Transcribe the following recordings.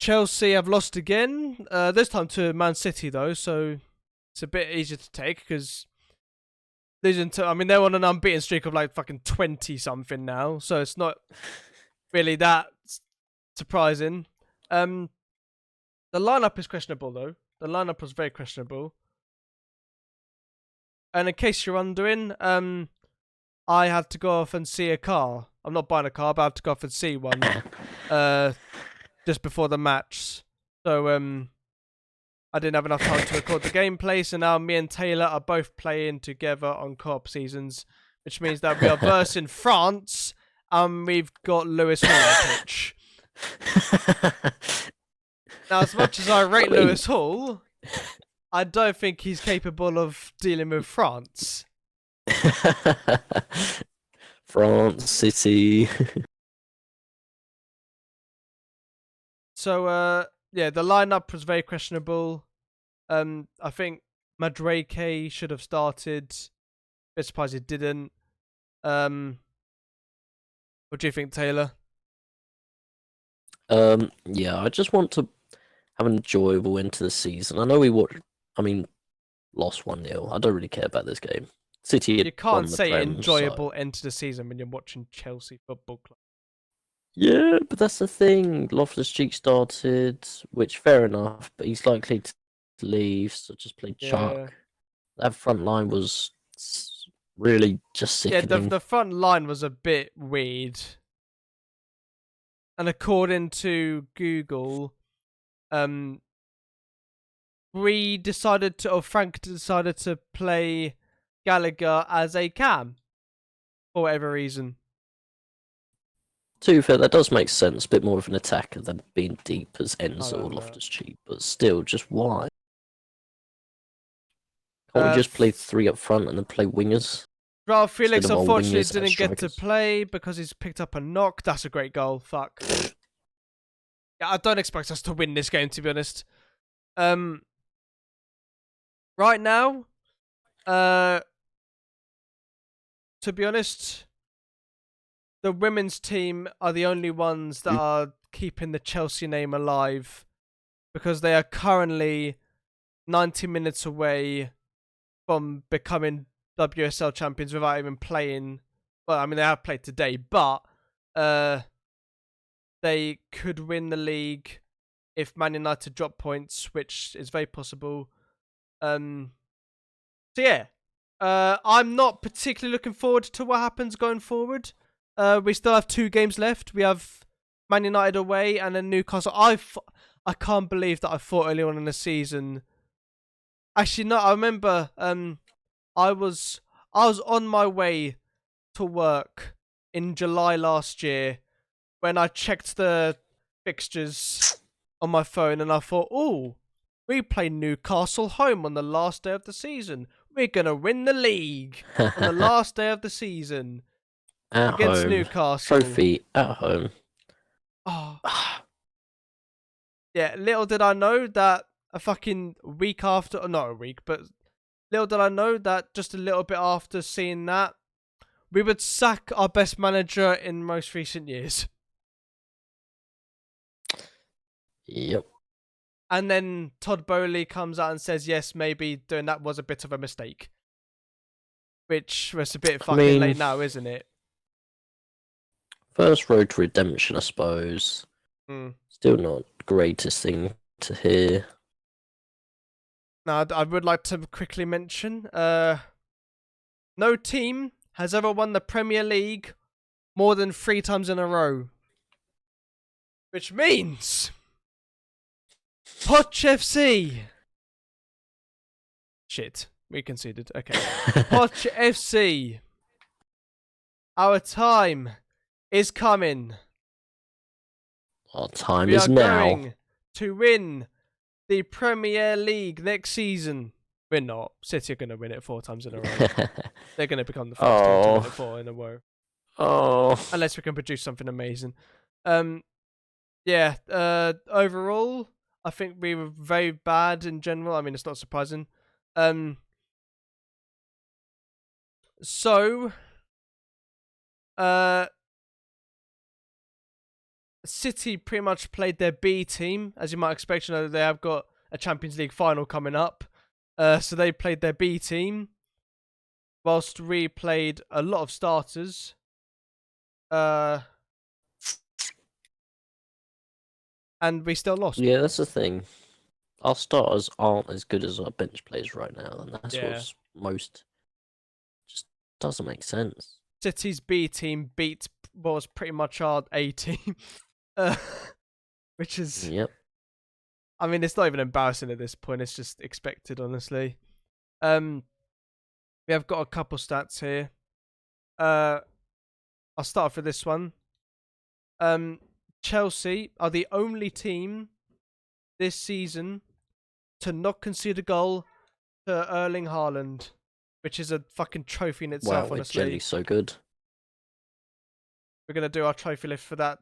Chelsea have lost again. This time to Man City though, so it's a bit easier to take because losing to. I mean, they're on an unbeaten streak of like fucking 20 something now, so it's not really that surprising. The lineup is questionable though. The lineup was very questionable. And in case you're wondering, I had to go off and see a car. I'm not buying a car, but I had to go off and see one. Just before the match. So I didn't have enough time to record the gameplay, so now me and Taylor are both playing together on co-op seasons, which means that we are versing France, and we've got Lewis Hall on the pitch. Now, as much as I rate Lewis Hall, I don't think he's capable of dealing with France. France, City. So, yeah, the lineup was very questionable. I think Madueke should have started. Bit surprised he didn't. What do you think, Taylor? Yeah, I just want to have an enjoyable end to the season. I know lost 1-0. I don't really care about this game. City had You won can't the say Prem, enjoyable so... end to the season when you're watching Chelsea Football Club. Yeah, but that's the thing. Loftus-Cheek started, which fair enough, but he's likely to leave, so just play Yeah. Chuck. That front line was really just Yeah, sickening. the front line was a bit weird. And according to Google, Frank decided to play Gallagher as a cam for whatever reason. To be fair, that does make sense. A bit more of an attacker than being deep as Enzo or know. Loftus-Cheek, but still, just why? Can't we Uh, just play 3 up front and then play wingers? Raul Felix Instead of our unfortunately wingers as didn't get to strikers? play because he's picked up a knock. That's a great goal. Fuck. Yeah, I don't expect us to win this game, to be honest. Right now, to be honest, the women's team are the only ones that are keeping the Chelsea name alive because they are currently 90 minutes away from becoming WSL champions without even playing. Well, I mean, they have played today, but they could win the league if Man United drop points, which is very possible. So yeah, I'm not particularly looking forward to what happens going forward. We still have 2 games left. We have Man United away and then Newcastle. I can't believe that I thought early on in the season. Actually, no, I remember. I was on my way to work in July last year when I checked the fixtures on my phone and I thought, oh, we play Newcastle home on the last day of the season. We're going to win the league on the last day of the season At against home. Newcastle. Trophy at home. Oh. Yeah, little did I know that a fucking week after, not a week, but little did I know that just a little bit after seeing that, we would sack our best manager in most recent years. Yep. And then Todd Bowley comes out and says, yes, maybe doing that was a bit of a mistake. Which was a bit fucking late now, isn't it? First road to redemption, I suppose. Still not the greatest thing to hear. Now, I would like to quickly mention, no team has ever won the Premier League more than 3 times in a row. Which means... Poch FC! Shit, we conceded. Okay. Poch FC! Our time is coming. Our time We is are now. going to win the Premier League next season. We're not. City are going to win it 4 times in a row. They're going to become the first team to win it 4 in a row. Oh. Unless we can produce something amazing. Yeah, overall, I think we were very bad in general. I mean, it's not surprising. So, City pretty much played their B team, as you might expect. You know, they have got a Champions League final coming up. So they played their B team, whilst we played a lot of starters. And we still lost. Yeah, that's the thing. Our starters aren't as good as our bench players right now, and that's Yeah. what's most just doesn't make sense. City's B team beat what was pretty much our A team, which is, Yep. I mean, it's not even embarrassing at this point. It's just expected, honestly. We have got a couple stats here. I'll start off with this one. Chelsea are the only team this season to not concede a goal to Erling Haaland, which is a fucking trophy in itself, Wow, honestly. we're generally so good. We're going to do our trophy lift for that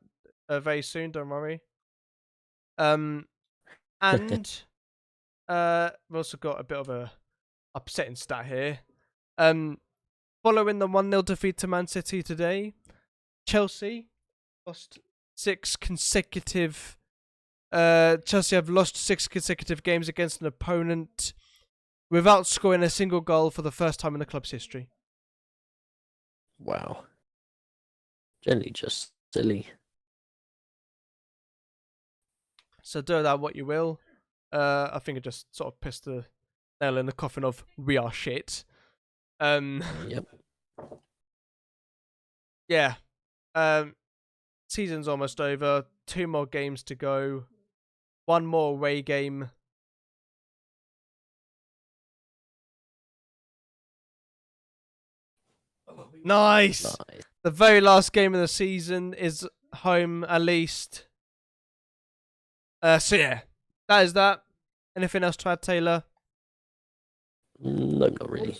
very soon, don't worry. And we've also got a bit of a upsetting stat here. Following the 1-0 defeat to Man City today, Chelsea lost 6 consecutive. Chelsea have lost 6 consecutive games against an opponent without scoring a single goal for the first time in the club's history. Wow. Generally just silly. So do that what you will. I think it just sort of pissed the nail in the coffin of we are shit. Yep. Yeah. Season's almost over. 2 more games to go. 1 more away game. Nice. The very last game of the season is home, at least. So yeah, that is that. Anything else to add, Taylor? No, not really.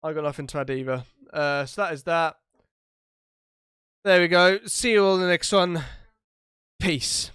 I got nothing to add either. So that is that. There we go. See you all in the next one. Peace.